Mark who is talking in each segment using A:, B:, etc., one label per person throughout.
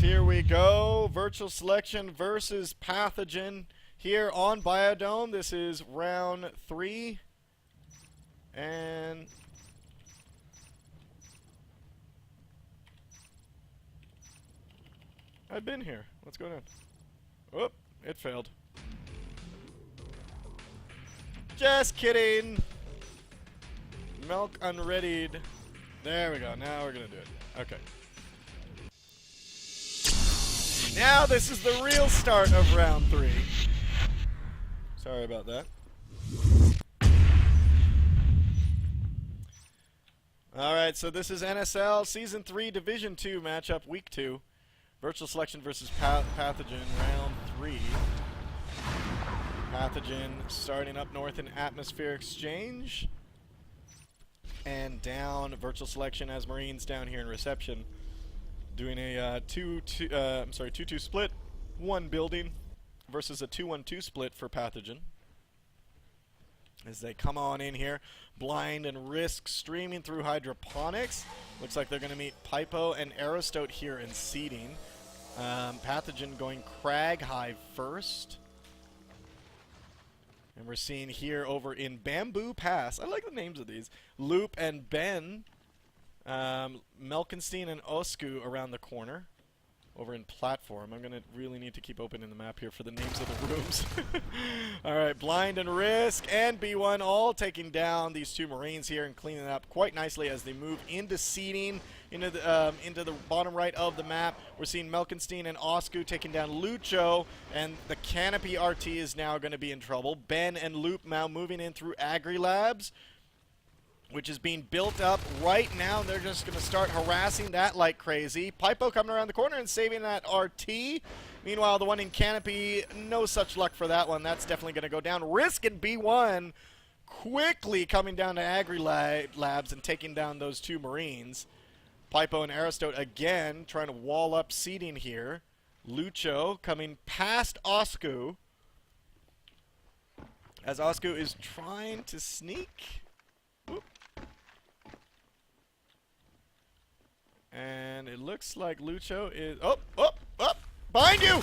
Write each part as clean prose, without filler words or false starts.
A: here we go. Virtual Selection versus Pathogen here on Biodome. This is round 3. And I've been here. What's going on? Oh, it failed. Just kidding. Milk unreadied. There we go. Now we're going to do it. Okay. Now this is the real start of round 3. Sorry about that. Alright, so this is NSL Season 3 Division 2 matchup, Week 2. Virtual Selection versus Pathogen, round 3. Pathogen starting up north in Atmosphere Exchange. And down Virtual Selection as Marines down here in Reception. Doing a 2-2 split, 1 building versus a 2-1-2 split for Pathogen. As they come on in here, Blind and Risk streaming through Hydroponics. Looks like they're going to meet Pipo and Aristote here in seeding. Pathogen going Crag Hive first. And we're seeing here over in Bamboo Pass, I like the names of these, Loop and Ben. Melkenstein and Osku around the corner over in Platform. I'm going to really need to keep opening the map here for the names of the rooms. Alright, Blind and Risk and B1 all taking down these 2 Marines here and cleaning it up quite nicely as they move into seeding into the bottom right of the map. We're seeing Melkenstein and Osku taking down Lucho, and the Canopy RT is now going to be in trouble. Ben and Loop now moving in through Agri Labs, which is being built up right now. They're just going to start harassing that like crazy. Pipo coming around the corner and saving that RT. Meanwhile, the one in Canopy, no such luck for that one. That's definitely going to go down. Risk and B1 quickly coming down to Agri Labs and taking down those 2 Marines. Pipo and Aristote again trying to wall up seeding here. Lucho coming past Osku, as Osku is trying to sneak. Whoop. And it looks like Lucho is... Oh! Behind you!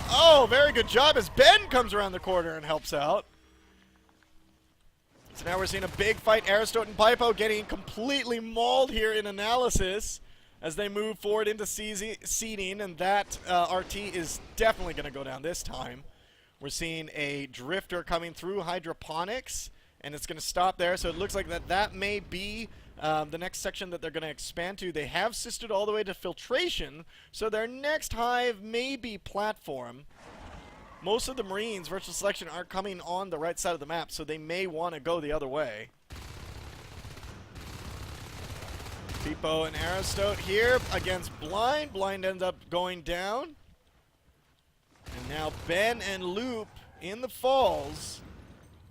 A: Oh, very good job as Ben comes around the corner and helps out. So now we're seeing a big fight. Aristote and Pipo getting completely mauled here in analysis as they move forward into seeding, and that RT is definitely going to go down this time. We're seeing a Drifter coming through Hydroponics, and it's going to stop there, so it looks like that may be the next section that they're going to expand to. They have sistered all the way to Filtration, so their next hive may be Platform. Most of the Marines, Virtual Selection, aren't coming on the right side of the map, so they may want to go the other way. Pipo and Aristote here against Blind. Blind ends up going down. And now Ben and Loop in the Falls.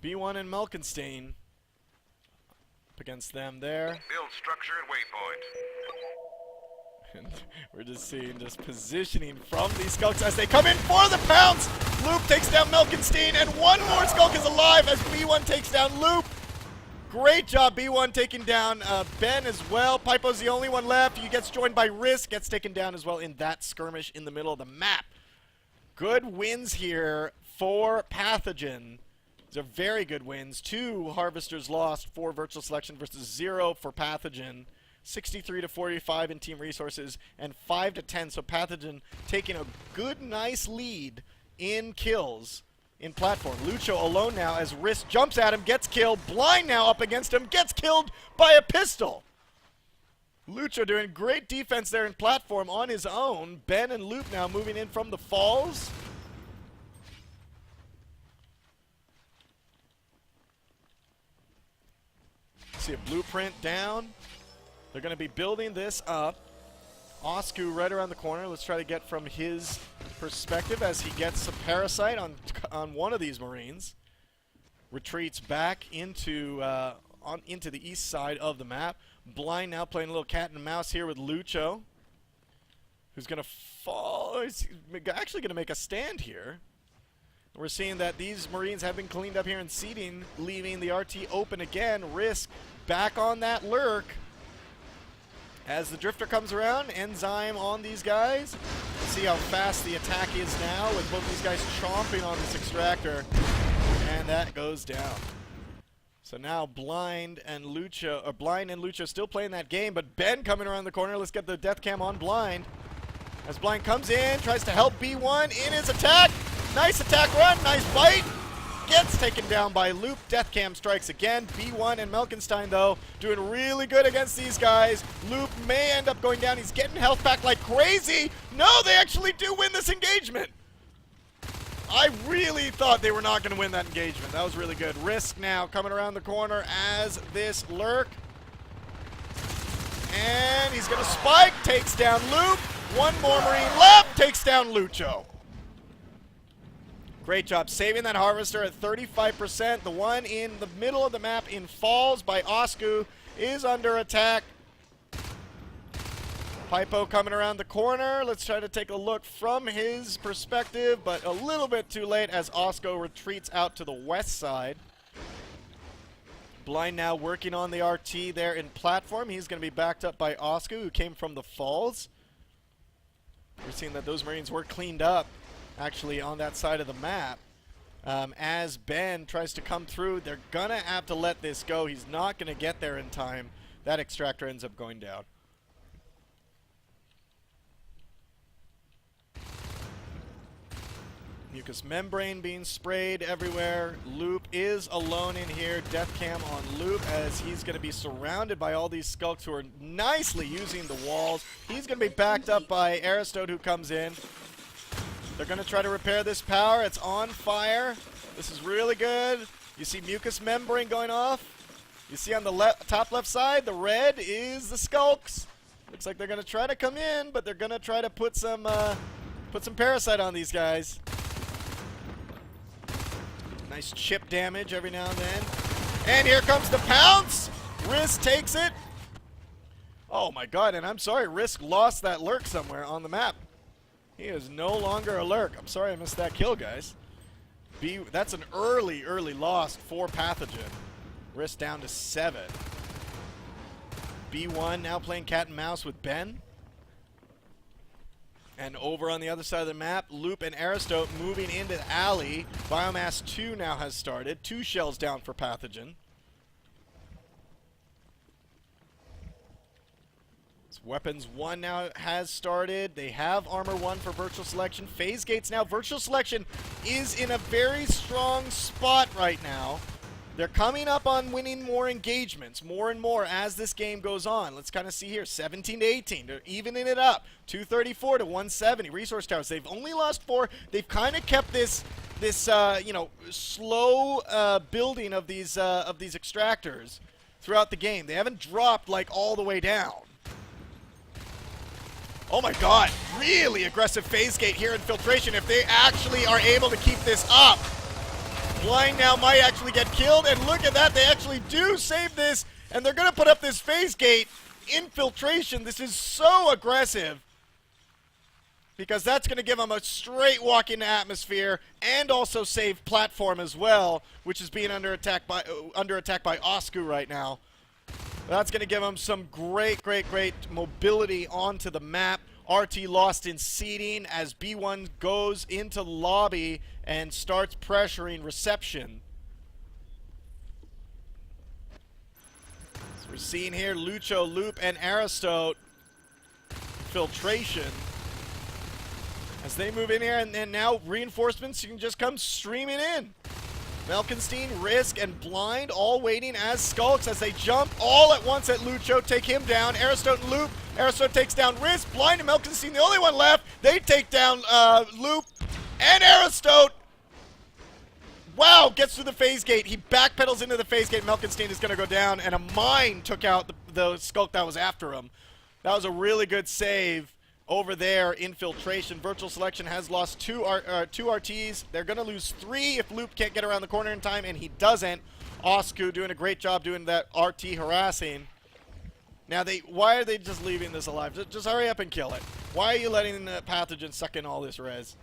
A: B1 and Melkenstein up against them there.
B: Build structure and waypoint.
A: And we're just seeing positioning from these Skulks as they come in for the pounce. Loop takes down Melkenstein, and one more Skulk is alive as B1 takes down Loop. Great job, B1 taking down Ben as well. Pipo's the only one left. He gets joined by Risk, gets taken down as well in that skirmish in the middle of the map. Good wins here for Pathogen. These are very good wins. 2 Harvesters lost for Virtual Selection versus 0 for Pathogen. 63-45 in team resources and 5-10. So Pathogen taking a good, nice lead in kills in Platform. Lucho alone now as Risk jumps at him, gets killed. Blind now up against him, gets killed by a pistol. Lucho doing great defense there in Platform on his own. Ben and Loop now moving in from the Falls. See a blueprint down. They're going to be building this up. Osku right around the corner. Let's try to get from his perspective as he gets a Parasite on one of these Marines. Retreats back into the east side of the map. Blind now playing a little cat and mouse here with Lucho, who's going to fall. He's actually going to make a stand here. We're seeing that these Marines have been cleaned up here in seeding, leaving the RT open again. Risk back on that lurk. As the Drifter comes around, Enzyme on these guys. See how fast the attack is now with both these guys chomping on this extractor. And that goes down. So now Blind and Lucho still playing that game, but Ben coming around the corner. Let's get the death cam on Blind. As Blind comes in, tries to help B1 in his attack. Nice attack run, nice bite. Gets taken down by Loop. Death cam strikes again. B1 and Melkenstein, though, doing really good against these guys. Loop may end up going down. He's getting health back like crazy. No, they actually do win this engagement. I really thought they were not going to win that engagement. That was really good. Risk now coming around the corner as this lurk. And he's going to spike. Takes down Loop. One more Marine left. Takes down Lucho. Great job saving that Harvester at 35%. The one in the middle of the map in Falls by Osku is under attack. Pipo coming around the corner. Let's try to take a look from his perspective, but a little bit too late as Osco retreats out to the west side. Blind now working on the RT there in platform. He's going to be backed up by Osco, who came from the Falls. We're seeing that those Marines were cleaned up, actually, on that side of the map. As Ben tries to come through, they're going to have to let this go. He's not going to get there in time. That extractor ends up going down. Mucus membrane being sprayed everywhere. Loop is alone in here. Death cam on Loop as he's going to be surrounded by all these skulks who are nicely using the walls. He's going to be backed up by Aristote, who comes in. They're going to try to repair this power. It's on fire. This is really good. You see mucus membrane going off. You see on the top left side, the red is the skulks. Looks like they're going to try to come in, but they're going to try to put some parasite on these guys. Nice chip damage every now and then. And here comes the pounce. Risk takes it. Oh my god, and I'm sorry, Risk lost that lurk somewhere on the map. He is no longer a lurk. I'm sorry I missed that kill, guys. That's an early loss for Pathogen. Risk down to 7. B1 now playing cat and mouse with Ben. And over on the other side of the map, Loop and Aristote moving into the alley. Biomass 2 now has started. 2 shells down for Pathogen. Weapons 1 now has started. They have Armor 1 for Virtual Selection. Phase Gates now. Virtual Selection is in a very strong spot right now. They're coming up on winning more engagements, more and more as this game goes on. Let's kind of see here, 17 to 18. They're evening it up. 234 to 170. Resource towers. They've only lost 4. They've kind of kept this slow building of these extractors throughout the game. They haven't dropped like all the way down. Oh my god, really aggressive phase gate here in Filtration. If they actually are able to keep this up, Blind now might actually get killed, and look at that, they actually do save this, and they're going to put up this phase gate. Infiltration, this is so aggressive, because that's going to give them a straight walk into atmosphere, and also save platform as well, which is being under attack by Osku right now. That's going to give them some great mobility onto the map. RT lost in seating as B1 goes into the lobby and starts pressuring reception. So we're seeing here Lucho, Loop, and Aristote Filtration as they move in here, and then now reinforcements can just come streaming in. Melkenstein, Risk, and Blind all waiting as skulks as they jump all at once at Lucho, take him down. Aristote and Loop. Aristote takes down Risk. Blind and Melkenstein, the only one left. They take down Loop and Aristote. Wow, gets through the phase gate. He backpedals into the phase gate. Melkenstein is going to go down, and a mine took out the skulk that was after him. That was a really good save over there. Infiltration. Virtual Selection has lost two RTs. They're going to lose 3 if Loop can't get around the corner in time, and he doesn't. Osku doing a great job doing that RT harassing. Now, why are they just leaving this alive? Just hurry up and kill it. Why are you letting the Pathogen suck in all this res?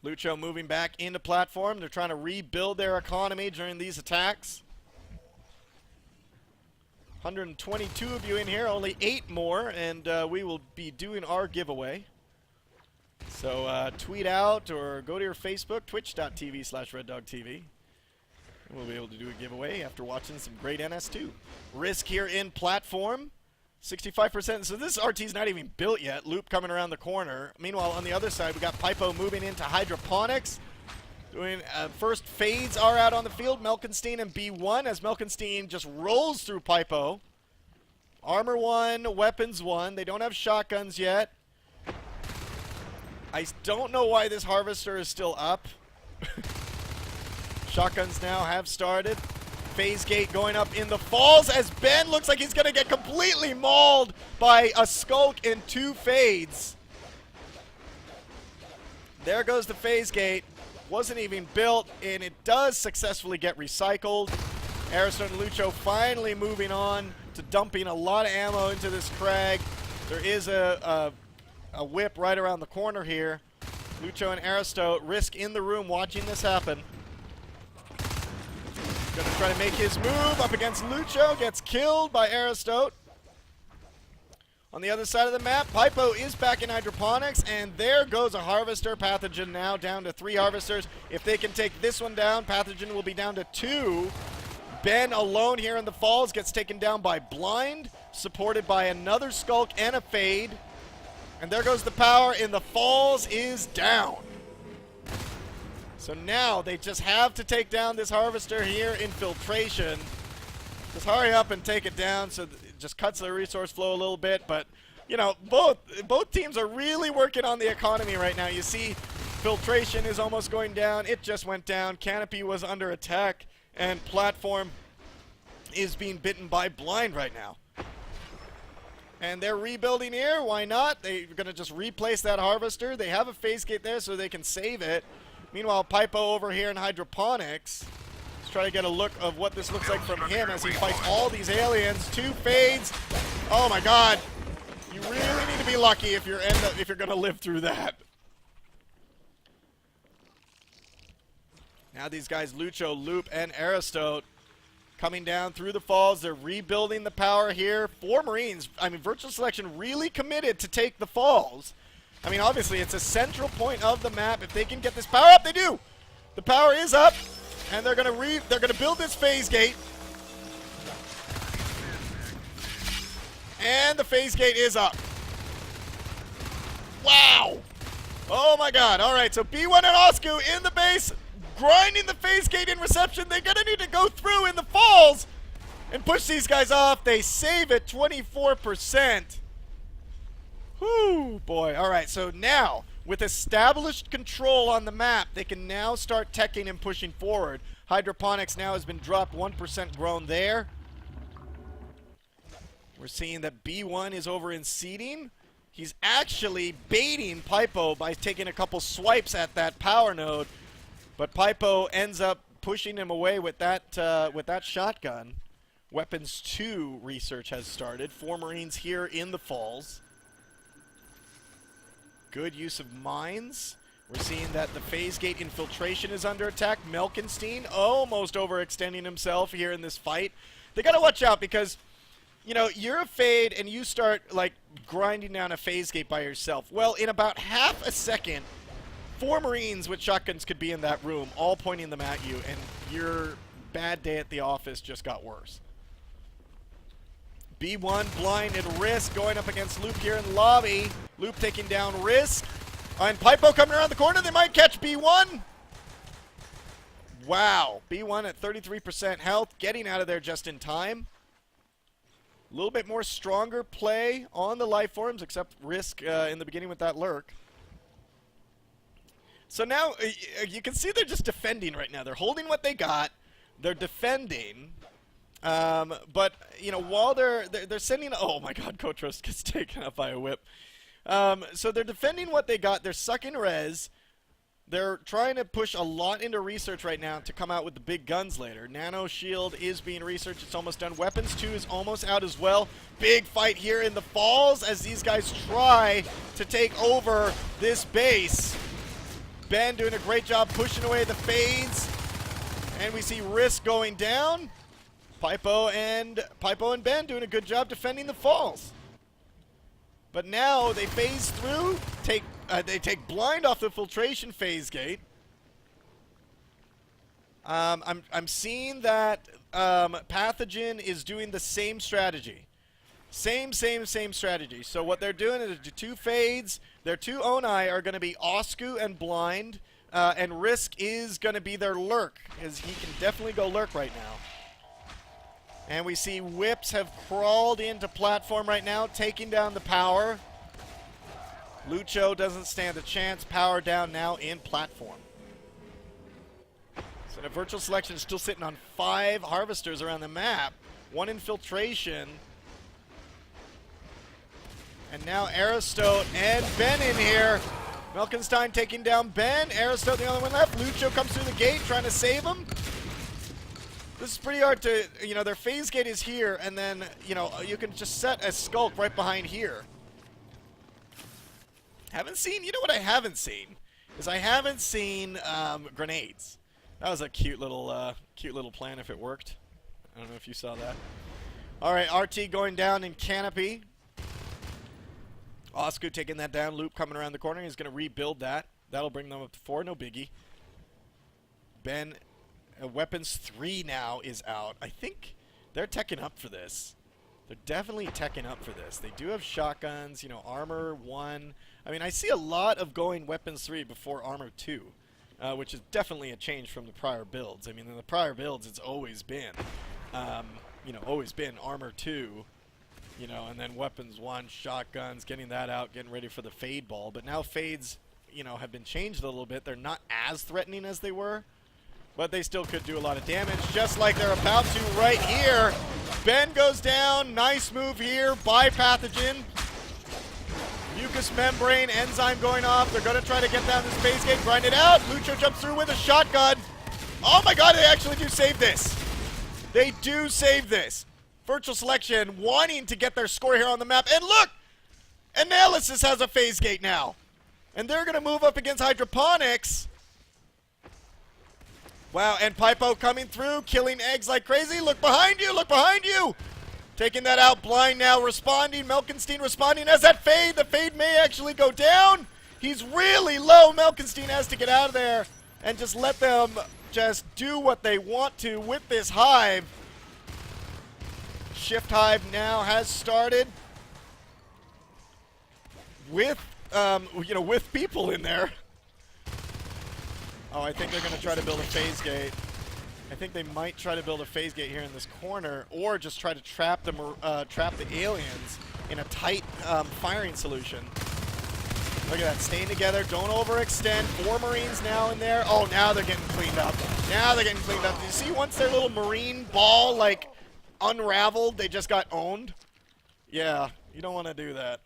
A: Lucho moving back into platform. They're trying to rebuild their economy during these attacks. 122 of you in here, only 8 more, and we will be doing our giveaway. So tweet out or go to your Facebook, twitch.tv/REDDOG.TV. We'll be able to do a giveaway after watching some great NS2. Risk here in platform, 65%. So this RT's not even built yet. Loop coming around the corner. Meanwhile, on the other side, we got Pipo moving into hydroponics. Doing first fades are out on the field. Melkenstein and B1 as Melkenstein just rolls through Pipo. Armor 1, weapons 1. They don't have shotguns yet. I don't know why this harvester is still up. Shotguns now have started. Phase gate going up in the falls as Ben looks like he's going to get completely mauled by a skulk and 2 fades. There goes the phase gate. Wasn't even built, and it does successfully get recycled. Ariston and Lucho finally moving on to dumping a lot of ammo into this crag. There is a whip right around the corner here. Lucho and Aristo, Risk in the room watching this happen. Gonna try to make his move up against Lucho. Gets killed by Aristote. On the other side of the map, Pipo is back in hydroponics, and there goes a harvester. Pathogen now down to 3 harvesters. If they can take this one down, Pathogen will be down to 2. Ben alone here in the falls gets taken down by Blind, supported by another Skulk and a Fade. And there goes the power in the falls is down. So now they just have to take down this harvester here in filtration. Just hurry up and take it down so it just cuts the resource flow a little bit. But, you know, both teams are really working on the economy right now. You see filtration is almost going down. It just went down. Canopy was under attack. And platform is being bitten by Blind right now. And they're rebuilding here. Why not? They're going to just replace that harvester. They have a phase gate there so they can save it. Meanwhile, Pipo over here in hydroponics. Let's try to get a look of what this looks like from him as he fights all these aliens. 2 fades. Oh my god. You really need to be lucky if you're going to live through that. Now these guys, Lucho, Loop, and Aristote, coming down through the falls. They're rebuilding the power here. 4 Marines. I mean, Virtual Selection really committed to take the falls. I mean, obviously, it's a central point of the map. If they can get this power up, they do. The power is up, and they're gonna build this phase gate. And the phase gate is up. Wow. Oh my god. All right, so B1 and Oscu in the base, grinding the phase gate in reception. They're gonna need to go through in the falls and push these guys off. They save it 24%. Whew, boy. All right, so now, with established control on the map, they can now start teching and pushing forward. Hydroponics now has been dropped 1% grown there. We're seeing that B1 is over in seeding. He's actually baiting Pipo by taking a couple swipes at that power node. But Pipo ends up pushing him away with that shotgun. Weapons 2 research has started. 4 Marines here in the falls. Good use of mines. We're seeing that the phase gate infiltration is under attack. Melkenstein almost overextending himself here in this fight. They gotta watch out because, you know, you're a fade and you start, like, grinding down a phase gate by yourself. Well, in about half a second, 4 Marines with shotguns could be in that room, all pointing them at you, and your bad day at the office just got worse. B1, Blind, and Risk going up against Loop here in the lobby. Loop taking down Risk. And Pipo coming around the corner. They might catch B1. Wow. B1 at 33% health. Getting out of there just in time. A little bit more stronger play on the life forms, except Risk in the beginning with that lurk. So now you can see they're just defending right now. They're holding what they got. They're defending. But, you know, while they're sending... Oh, my God, Kotros gets taken up by a whip. So they're defending what they got. They're sucking res. They're trying to push a lot into research right now to come out with the big guns later. Nano Shield is being researched. It's almost done. Weapons 2 is almost out as well. Big fight here in the falls as these guys try to take over this base. Ben doing a great job pushing away the fades. And we see Risk going down. Pipo and Ben doing a good job defending the falls. But now they phase through, they take blind off the filtration phase gate. I'm seeing that Pathogen is doing the same strategy. Same strategy. So what they're doing is the two fades. Their two Onai are going to be Osku and Blind, and Risk is going to be their lurk, because he can definitely go lurk right now. And we see Whips have crawled into platform right now, taking down the power. Lucho doesn't stand a chance. Power down now in platform. So the virtual selection is still sitting on 5 harvesters around the map. 1 infiltration. And now Aristote and Ben in here. Melkenstein taking down Ben. Aristote the only one left. Lucho comes through the gate trying to save him. This is pretty hard to, you know, their phase gate is here, and then, you know, you can just set a skulk right behind here. Haven't seen, you know what I haven't seen? Is I haven't seen grenades. That was a cute little plan if it worked. I don't know if you saw that. All right, RT going down in Canopy. Osku taking that down. Loop coming around the corner. He's going to rebuild that. That'll bring them up to 4. No biggie. Ben, Weapons 3 now is out. I think they're teching up for this. They're definitely teching up for this. They do have shotguns, you know, Armor 1. I mean, I see a lot of going Weapons 3 before Armor 2, which is definitely a change from the prior builds. I mean, in the prior builds, it's always been, you know, always been Armor 2, you know, and then Weapons 1, shotguns, getting that out, getting ready for the Fade Ball. But now Fades, you know, have been changed a little bit. They're not as threatening as they were, but they still could do a lot of damage, just like they're about to right here. Ben goes down. Nice move here by Pathogen. Mucus membrane, enzyme going off. They're going to try to get down this phase gate, grind it out. Lucho jumps through with a shotgun. Oh my god, they actually do save this. They do save this. Virtual selection wanting to get their score here on the map. And look! Analysis has a phase gate now. And they're going to move up against Hydroponics. Wow, and Pipo coming through, killing eggs like crazy. Look behind you, look behind you! Taking that out, Blind now responding. Melkenstein responding as that fade. The fade may actually go down. He's really low. Melkenstein has to get out of there and just let them just do what they want to with this hive. Shift Hive now has started with, you know, with people in there. Oh, I think they're going to try to build a phase gate. I think they might try to build a phase gate here in this corner, or just try to trap the aliens in a tight firing solution. Look at that, staying together, don't overextend. 4 Marines now in there. Oh, now they're getting cleaned up. Now they're getting cleaned up. You see, once their little Marine ball, like, unraveled, they just got owned? Yeah, you don't want to do that.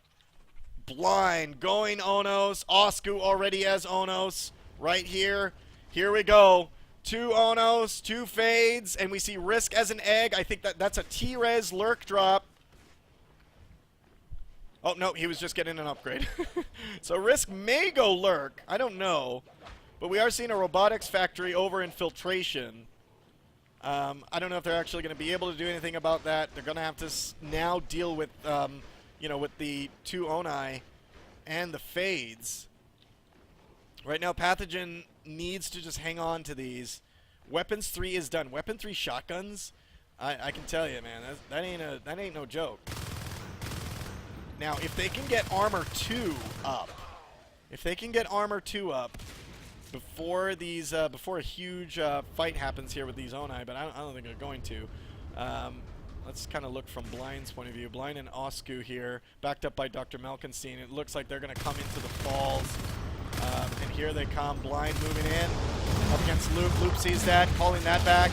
A: Blind, going Onos. Osku already has Onos. Right here. Here we go. 2 Onos, 2 fades, and we see Risk as an egg. I think that's a T-Res lurk drop. Oh, no, he was just getting an upgrade. So Risk may go lurk. I don't know. But we are seeing a robotics factory over infiltration. I don't know if they're actually going to be able to do anything about that. They're going to have to now deal with, you know, with the 2 Onai and the fades. Right now, Pathogen needs to just hang on to these. Weapons 3 is done. Weapon 3 shotguns, I can tell you, man, that ain't no joke. Now, if they can get Armor 2 up, before these, before a huge fight happens here with these Onai, but I don't think they're going to. Let's kind of look from Blind's point of view. Blind and Osku here, backed up by Dr. Melkenstein. It looks like they're going to come into the falls. And here they come, Blind moving in, up against Loop. Loop sees that, calling that back.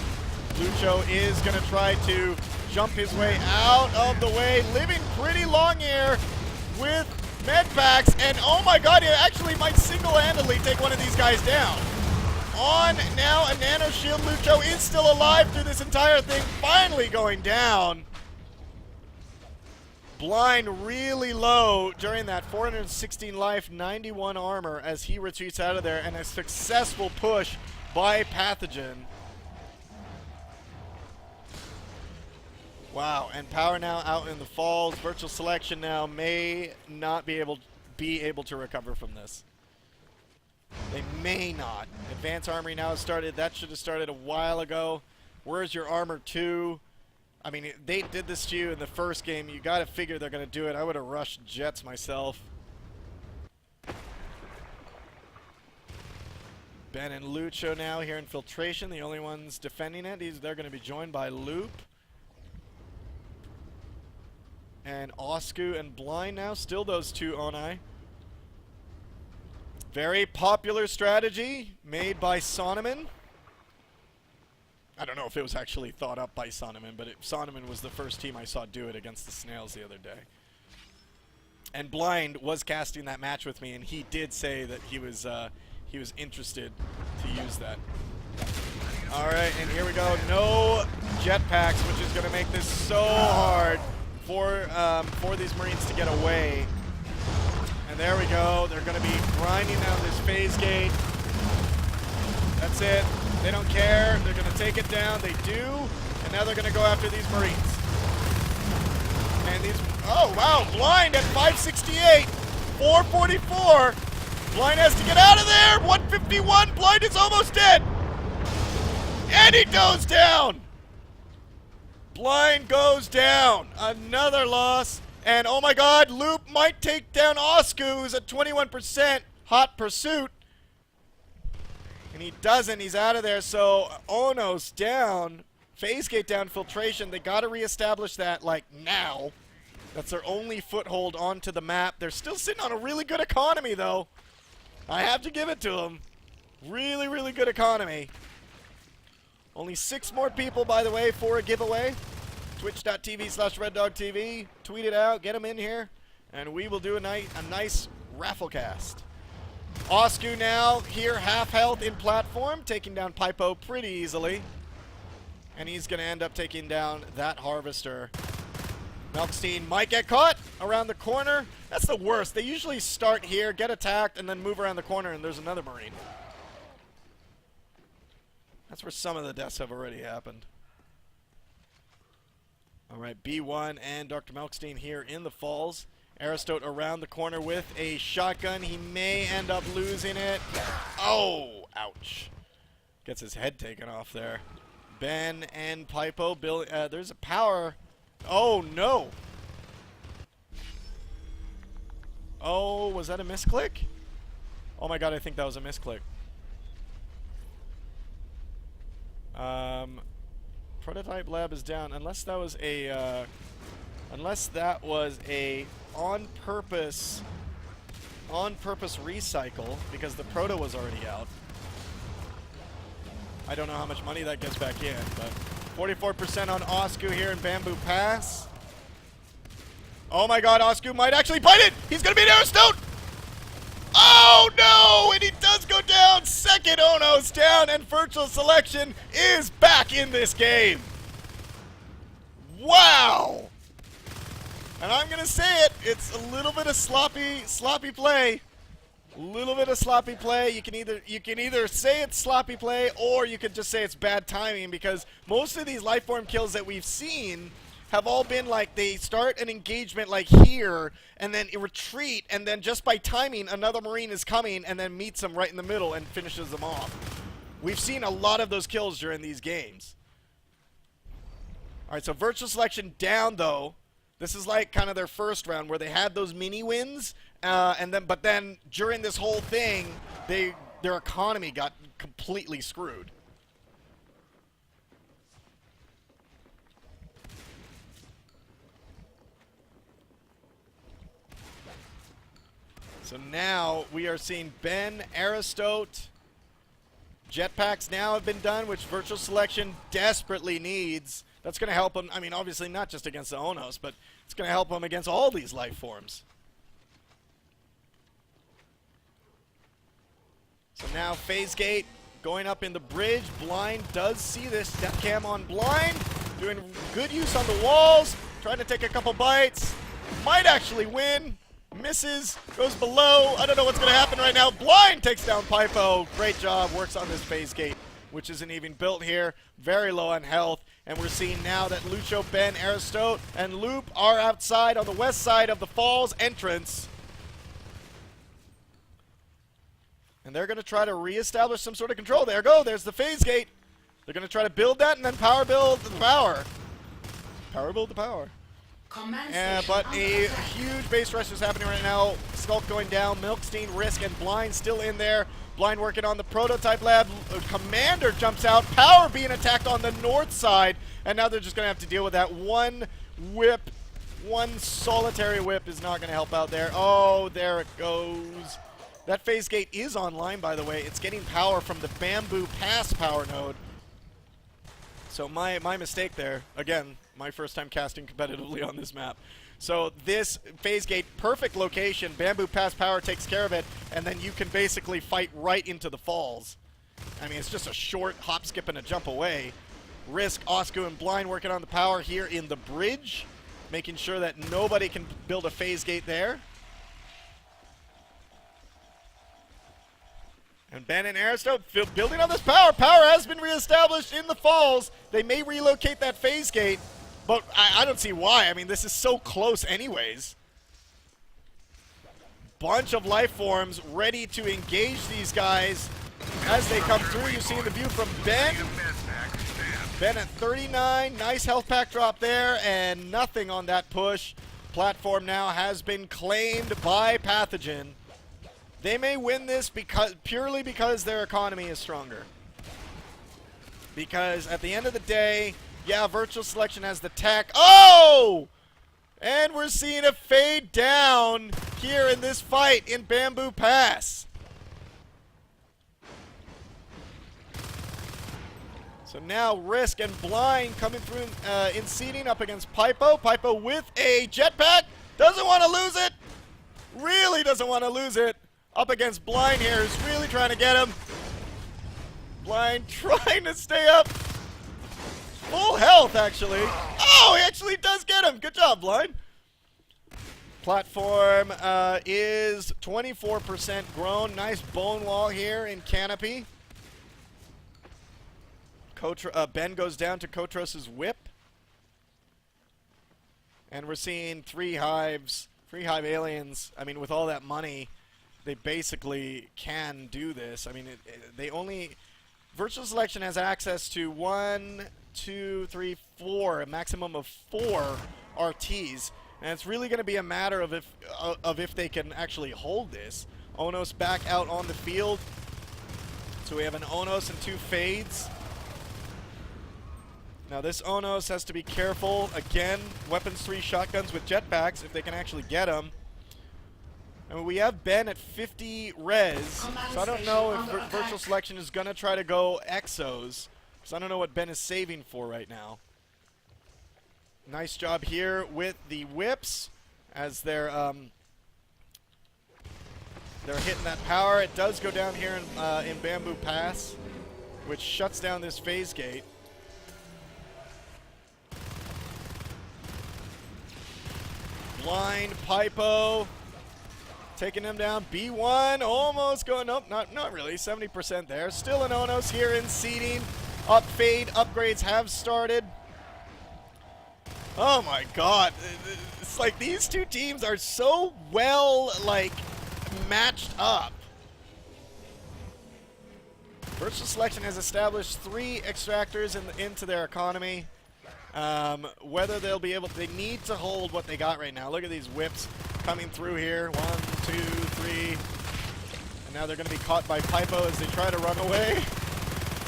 A: Lucho is going to try to jump his way out of the way, living pretty long here with med packs, and oh my god, he actually might single-handedly take one of these guys down. On now, a nano shield. Lucho is still alive through this entire thing, finally going down. Blind really low during that 416 life, 91 armor as he retreats out of there, and a successful push by Pathogen. Wow, and Power now out in the falls. Virtual Selection now may not be able to recover from this. They may not. Advanced Armory now has started. That should have started a while ago. Where's your Armor 2? I mean, they did this to you in the first game. You got to figure they're going to do it. I would have rushed Jets myself. Ben and Lucho now here in Filtration. The only ones defending it. They're going to be joined by Loop. And Osku and Blind now. Still those two Onai. Very popular strategy made by Sonneman. I don't know if it was actually thought up by Sonneman, but Sonneman was the first team I saw do it against the Snails the other day. And Blind was casting that match with me, and he did say that he was interested to use that. All right, and here we go. No jetpacks, which is going to make this so hard for these Marines to get away. And there we go. They're going to be grinding down this phase gate. That's it. They don't care. They're going to take it down. They do. And now they're going to go after these Marines. And these... Oh, wow. Blind at 568. 444. Blind has to get out of there. 151. Blind is almost dead. And he goes down. Blind goes down. Another loss. And oh my god, Loop might take down Osku, who's at 21%. Hot pursuit. And he doesn't. He's out of there. So Ono's down. Phase gate down, Filtration. They got to reestablish that, like, now. That's their only foothold onto the map. They're still sitting on a really good economy, though. I have to give it to them. Really, really good economy. Only 6 more people, by the way, for a giveaway. Twitch.tv/REDDOG.TV. Tweet it out. Get them in here. And we will do a nice raffle cast. Osku now here, half health in platform, taking down Pipo pretty easily. And he's going to end up taking down that Harvester. Melkstein might get caught around the corner. That's the worst. They usually start here, get attacked, and then move around the corner, and there's another Marine. That's where some of the deaths have already happened. All right, B1 and Dr. Melkstein here in the falls. Aristote around the corner with a shotgun. He may end up losing it. Oh, ouch. Gets his head taken off there. Ben and Pipo. There's a power. Oh, no. Oh, was that a misclick? Oh, my God, I think that was a misclick. Prototype lab is down. Unless that was a on purpose recycle, because the proto was already out. I don't know how much money that gets back in, but 44% on Osku here in Bamboo Pass. Oh my god, Osku might actually bite it! He's gonna be an Aristote! Oh no! And he does go down! Second Ono's down, and Virtual Selection is back in this game! Wow! And I'm gonna say it, it's a little bit of sloppy play. A little bit of sloppy play. You can either say it's sloppy play, or you could just say it's bad timing, because most of these lifeform kills that we've seen have all been like they start an engagement like here, and then retreat, and then just by timing, another Marine is coming and then meets them right in the middle and finishes them off. We've seen a lot of those kills during these games. Alright, so Virtual Selection down though. This is like kind of their first round where they had those mini wins, but then during this whole thing, their economy got completely screwed. So now we are seeing Ben, Aristote, jetpacks now have been done, which Virtual Selection desperately needs. That's going to help them, I mean, obviously not just against the Onos, but it's going to help them against all these life forms. So now Phase Gate going up in the bridge. Blind does see this. Death Cam on Blind. Doing good use on the walls. Trying to take a couple bites. Might actually win. Misses. Goes below. I don't know what's going to happen right now. Blind takes down Pipo. Great job. Works on this Phase Gate, which isn't even built here. Very low on health. And we're seeing now that Lucho, Ben, Aristote, and Loop are outside on the west side of the Falls entrance. And they're going to try to reestablish some sort of control. There go. There's the phase gate. They're going to try to build that and then power build the power. Power build the power. But a huge base rush is happening right now. Skulk going down. Milkstein, Risk, and Blind still in there. Blind working on the prototype lab. Commander jumps out. Power being attacked on the north side. And now they're just going to have to deal with that. One whip, one solitary whip is not going to help out there. Oh, there it goes. That phase gate is online, by the way. It's getting power from the Bamboo Pass power node. So my mistake there. Again, my first time casting competitively on this map. So this phase gate, perfect location. Bamboo Pass power takes care of it, and then you can basically fight right into the falls. I mean, it's just a short hop, skip, and a jump away. Risk, Osku, and Blind working on the power here in the bridge, making sure that nobody can build a phase gate there. And Ben and Aristote building on this power. Power has been reestablished in the falls. They may relocate that phase gate, but I don't see why. I mean, this is so close anyways. Bunch of life forms ready to engage these guys as they come through. You see the view from Ben. Ben at 39. Nice health pack drop there, and nothing on that push. Platform now has been claimed by Pathogen. They may win this purely because their economy is stronger. Because at the end of the day, yeah, Virtual Selection has the tech. Oh! And we're seeing a fade down here in this fight in Bamboo Pass. So now Risk and Blind coming through in seeding up against Pipo. Pipo with a jetpack. Doesn't want to lose it. Really doesn't want to lose it. Up against Blind here, who's really trying to get him. Blind trying to stay up. Full health, actually. Oh, he actually does get him. Good job, Blind. Platform is 24% grown. Nice bone wall here in Canopy. Ben goes down to Kotros' whip. And we're seeing three hive aliens. I mean, with all that money, they basically can do this. I mean, they only... Virtual Selection has access to 1, 2, 3, 4, a maximum of 4 RTs. And it's really going to be a matter of if they can actually hold this. Onos back out on the field. So we have an Onos and 2 Fades. Now this Onos has to be careful. Again, weapons 3 shotguns with jetpacks if they can actually get them. And we have Ben at 50 res, so I don't know if Virtual Selection is going to try to go Exos, because I don't know what Ben is saving for right now. Nice job here with the whips as they're hitting that power. It does go down here in Bamboo Pass, which shuts down this phase gate. Blind, Pipo. Taking him down. B1 almost going up. Not really. 70% there. Still an Onos here in seeding. Up fade. Upgrades have started. Oh my god. It's like these two teams are so well, like, matched up. Virtual Selection has established 3 extractors into their economy. Whether they'll be able to... They need to hold what they got right now. Look at these whips coming through here. 1, 2, 3. And now they're going to be caught by Pipo as they try to run away.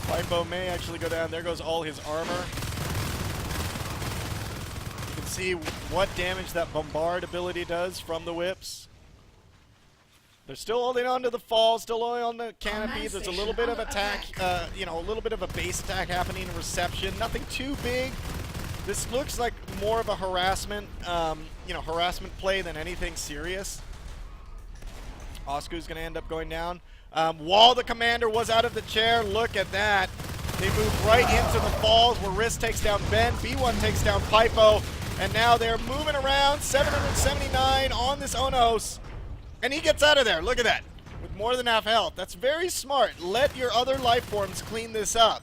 A: Pipo may actually go down. There goes all his armor. You can see what damage that Bombard ability does from the whips. They're still holding on to the fall, still only on the canopy. There's a little bit of attack, you know, a little bit of a base attack happening in reception. Nothing too big. This looks like more of a harassment, you know, harassment play than anything serious. Osku's going to end up going down. While the commander was out of the chair, look at that. They move right into the falls where Risk takes down Ben. B1 takes down Pipo. And now they're moving around. 779 on this Onos. And he gets out of there. Look at that. With more than half health. That's very smart. Let your other life forms clean this up.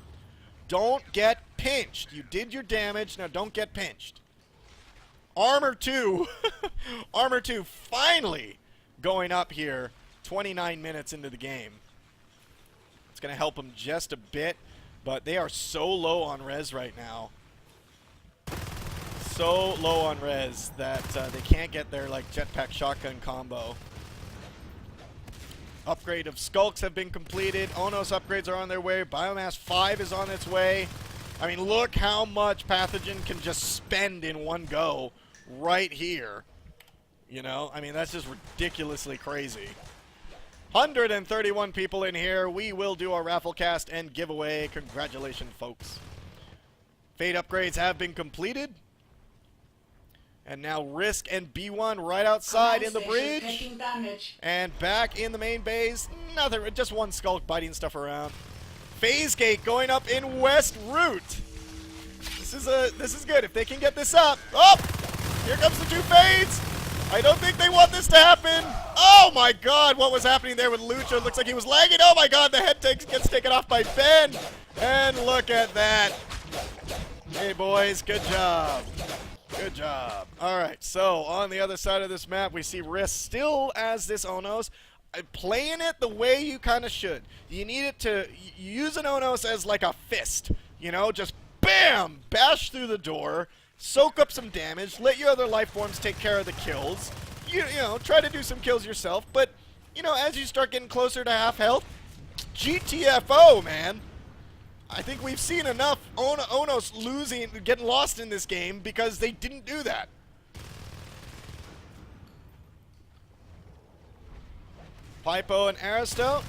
A: Don't get pinched. You did your damage. Now don't get pinched. Armor 2. Armor 2 finally going up here 29 minutes into the game. It's going to help them just a bit, but they are so low on res right now. So low on res that they can't get their like jetpack shotgun combo. Upgrade of skulks have been completed. Onos upgrades are on their way. Biomass 5 is on its way. I mean, look how much Pathogen can just spend in one go right here. You know, I mean, that's just ridiculously crazy. 131 people in here. We will do our raffle cast and giveaway. Congratulations, folks. Fate upgrades have been completed. And now Risk and B1 right outside in the bridge. And back in the main base. Nothing, just one skulk biting stuff around. Phase gate going up in West Route. This is good. If they can get this up. Oh! Here comes the two fades. I don't think they want this to happen. Oh my god, what was happening there with Lucha? Looks like he was lagging. Oh my god, the head gets taken off by Ben. And look at that. Hey boys, good job. Good job. Alright, so on the other side of this map, we see Risk still as this Onos. Playing it the way you kind of should. You need it to use an Onos as like a fist. You know, just BAM! Bash through the door. Soak up some damage. Let your other life forms take care of the kills. You know, try to do some kills yourself. But, you know, as you start getting closer to half health, GTFO, man. I think we've seen enough Onos getting lost in this game because they didn't do that. Pipo and Aristo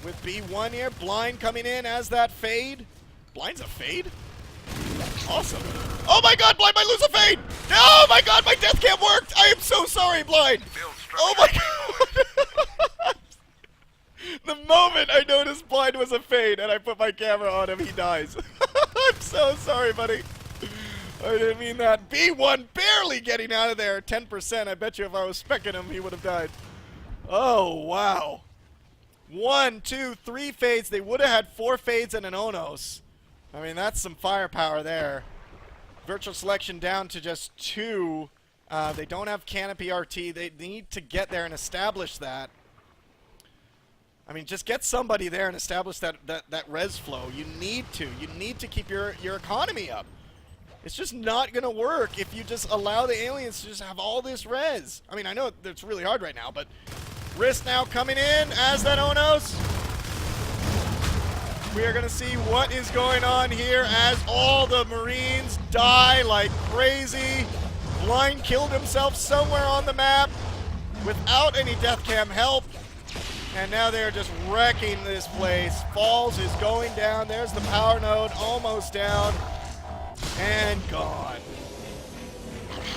A: with B1 here. Blind coming in as that fade. Blind's a fade? Awesome. Oh my god, Blind might lose a fade! Oh my god, my death cam worked! I am so sorry, Blind! Oh my god! The moment I noticed Blind was a fade and I put my camera on him, he dies. I'm so sorry, buddy. I didn't mean that. B1 barely getting out of there. 10%. I bet you if I was specking him, he would have died. Oh, wow. 1, 2, 3 fades. They would have had 4 fades and an Onos. I mean, that's some firepower there. Virtual selection down to just 2. They don't have Canopy RT. They need to get there and establish that. I mean, just get somebody there and establish that res flow. You need to. You need to keep your economy up. It's just not going to work if you just allow the aliens to just have all this res. I mean, I know it's really hard right now, but Risk now coming in as that Onos. We are going to see what is going on here as all the Marines die like crazy. Blind killed himself somewhere on the map without any death cam help. And now they're just wrecking this place. Falls is going down. There's the power node almost down. And gone.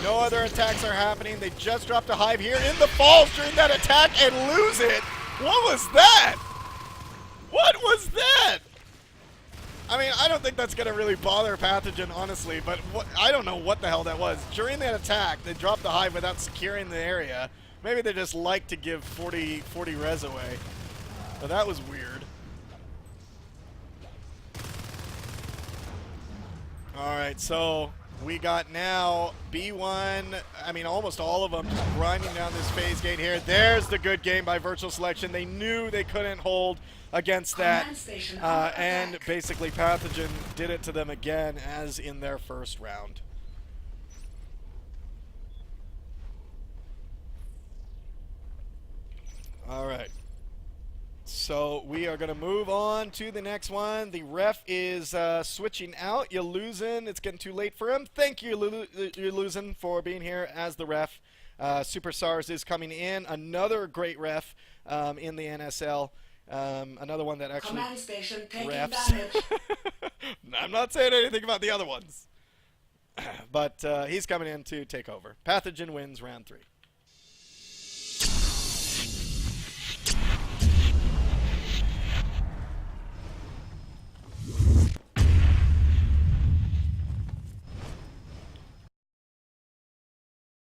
A: No other attacks are happening. They just dropped a hive here in the Falls during that attack and lose it. What was that? What was that? I mean, I don't think that's going to really bother Pathogen, honestly, but I don't know what the hell that was. During that attack, they dropped the hive without securing the area. Maybe they just like to give 40 res away. But that was weird. Alright, so we got now B1, I mean almost all of them just grinding down this phase gate here. There's the good game by Virtual Selection. They knew they couldn't hold against that. And basically Pathogen did it to them again as in their first round. Alright. So we are going to move on to the next one. The ref is switching out. You're losing. It's getting too late for him. Thank you, you're losing, for being here as the ref. Super SARS is coming in. Another great ref in the NSL. Another one that actually refs. I'm not saying anything about the other ones. But he's coming in to take over. Pathogen wins round 3.